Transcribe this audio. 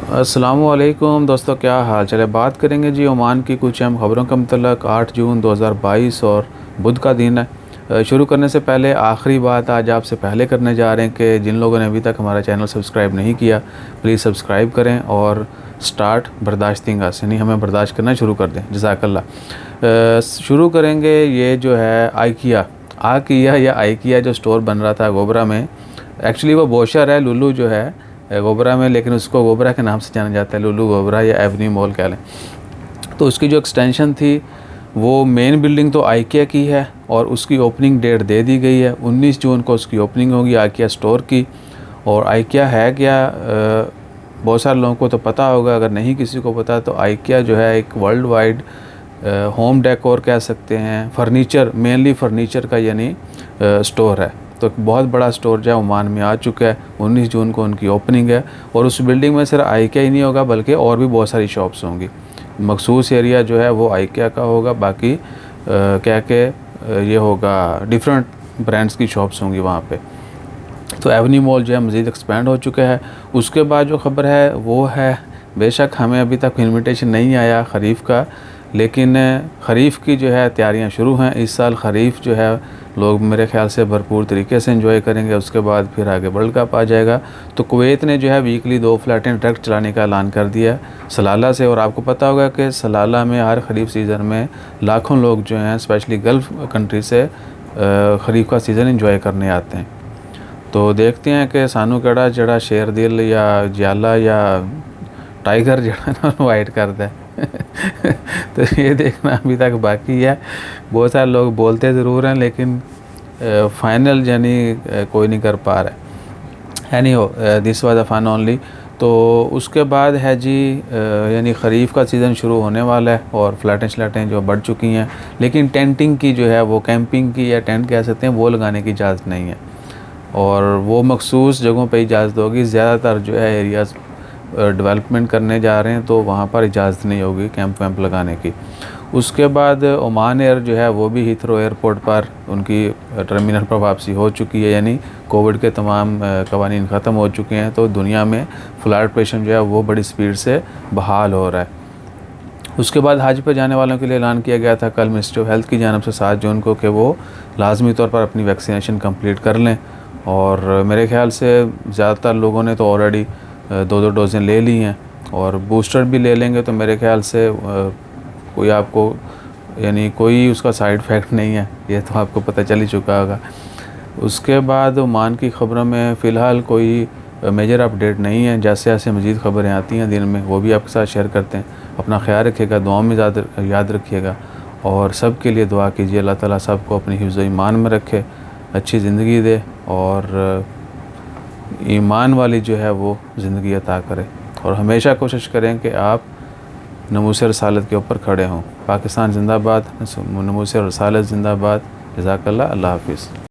अस्सलामुअलैकुम दोस्तों, क्या हाल चाल है। बात करेंगे जी ओमान की कुछ अहम खबरों का मतलब 8 जून 2022 और बुध का दिन है। शुरू करने से पहले आखिरी बात आज आपसे पहले करने जा रहे हैं कि जिन लोगों ने अभी तक हमारा चैनल सब्सक्राइब नहीं किया प्लीज़ सब्सक्राइब करें और स्टार्ट बर्दाश्तिंगा यानी हमें बर्दाश्त करना शुरू कर दें। जज़ाकल्लाह। शुरू करेंगे ये जो है आकिया या आइकिया जो स्टोर बन रहा था गोबरा में। एक्चुअली वो बोशर है लुलू जो है गोबरा में, लेकिन उसको गोबरा के नाम से जाना जाता है, लुलू गोबरा या एवन्यू मॉल कह लें। तो उसकी जो एक्सटेंशन थी वो मेन बिल्डिंग तो आइकिया की है और उसकी ओपनिंग डेट दे दी गई है। 19 जून को उसकी ओपनिंग होगी आइकिया स्टोर की। और आइकिया है क्या, बहुत सारे लोगों को तो पता होगा, अगर नहीं किसी को पता तो आइकिया जो है एक वर्ल्ड वाइड होम डेकोर कह सकते हैं, फर्नीचर, मेनली फर्नीचर का यानी स्टोर है। तो एक बहुत बड़ा स्टोर जो है ओमान में आ चुका है। 19 जून को उनकी ओपनिंग है और उस बिल्डिंग में सिर्फ आइकिया ही नहीं होगा बल्कि और भी बहुत सारी शॉप्स होंगी। मखसूस एरिया जो है वो आइकिया का होगा, बाकी क्या के ये होगा डिफरेंट ब्रांड्स की शॉप्स होंगी वहाँ पे। तो एवन्यू मॉल जो है मज़ीद एक्सपेंड हो चुका है। उसके बाद जो ख़बर है वो है, बेशक हमें अभी तक इन्विटेशन नहीं आया ख़रीफ़ का, लेकिन ख़रीफ़ की जो है तैयारियां शुरू हैं। इस साल ख़रीफ़ जो है लोग मेरे ख़्याल से भरपूर तरीके से एंजॉय करेंगे। उसके बाद फिर आगे वर्ल्ड कप आ जाएगा। तो कुवैत ने जो है वीकली 2 फ़्लाइटें डायरेक्ट चलाने का ऐलान कर दिया है सलाला से। और आपको पता होगा कि सलाला में हर ख़रीफ़ सीज़न में लाखों लोग जो हैं स्पेशली गल्फ़ कंट्री से ख़रीफ़ का सीज़न एंजॉय करने आते हैं। तो देखते हैं कि सानू केड़ा जड़ा शेर दिल या ज्याला या टाइगर जड़ा वाइट करता है तो ये देखना अभी तक बाकी है। बहुत सारे लोग बोलते ज़रूर हैं लेकिन फाइनल यानी कोई नहीं कर पा रहा है। Anyhow, this was a fun only. तो उसके बाद है जी यानी ख़रीफ़ का सीज़न शुरू होने वाला है और फ्लैटें जो बढ़ चुकी हैं, लेकिन टेंटिंग की जो है वो कैंपिंग की या टेंट कह सकते हैं वो लगाने की इजाज़त नहीं है और वो मखसूस जगहों पे इजाज़त होगी। ज़्यादातर जो है एरियाज़ डेवलपमेंट करने जा रहे हैं तो वहाँ पर इजाज़त नहीं होगी कैंप वैम्प लगाने की। उसके बाद ओमान एयर जो है वो भी हीथ्रो एयरपोर्ट पर उनकी टर्मिनल पर वापसी हो चुकी है, यानी कोविड के तमाम कवानीन ख़त्म हो चुके हैं। तो दुनिया में फ़्लाइट ऑपरेशन जो है वो बड़ी स्पीड से बहाल हो रहा है। उसके बाद हज पर जाने वालों के लिए ऐलान किया गया था कल मिनिस्ट्री ऑफ हेल्थ की जानिब से 7 जून को कि वो लाजमी तौर पर अपनी वैक्सीनेशन कंप्लीट कर लें। और मेरे ख़्याल से ज़्यादातर लोगों ने तो ऑलरेडी 2-2 डोज़ें ले ली हैं और बूस्टर भी ले लेंगे तो मेरे ख़्याल से कोई आपको यानी कोई उसका साइड इफ़ेक्ट नहीं है, ये तो आपको पता चल ही चुका होगा। उसके बाद ओमान की ख़बरों में फ़िलहाल कोई मेजर अपडेट नहीं है। जैसे जैसे मज़ीद ख़बरें आती हैं दिन में वो भी आपके साथ शेयर करते हैं। अपना ख्याल रखिएगा, दुआ में याद रखिएगा और सब के लिए दुआ कीजिए। अल्लाह ताला सबको अपनी हिफ्ज़ ईमान में रखे, अच्छी ज़िंदगी दे और ईमान वाली जो है वो ज़िंदगी अता करे। और हमेशा कोशिश करें कि आप नमूस रसालत के ऊपर खड़े हों। पाकिस्तान जिंदाबाद, नमूस रसालत जिंदाबाद। जज़ाकल्लाह। अल्लाह हाफ़िज़।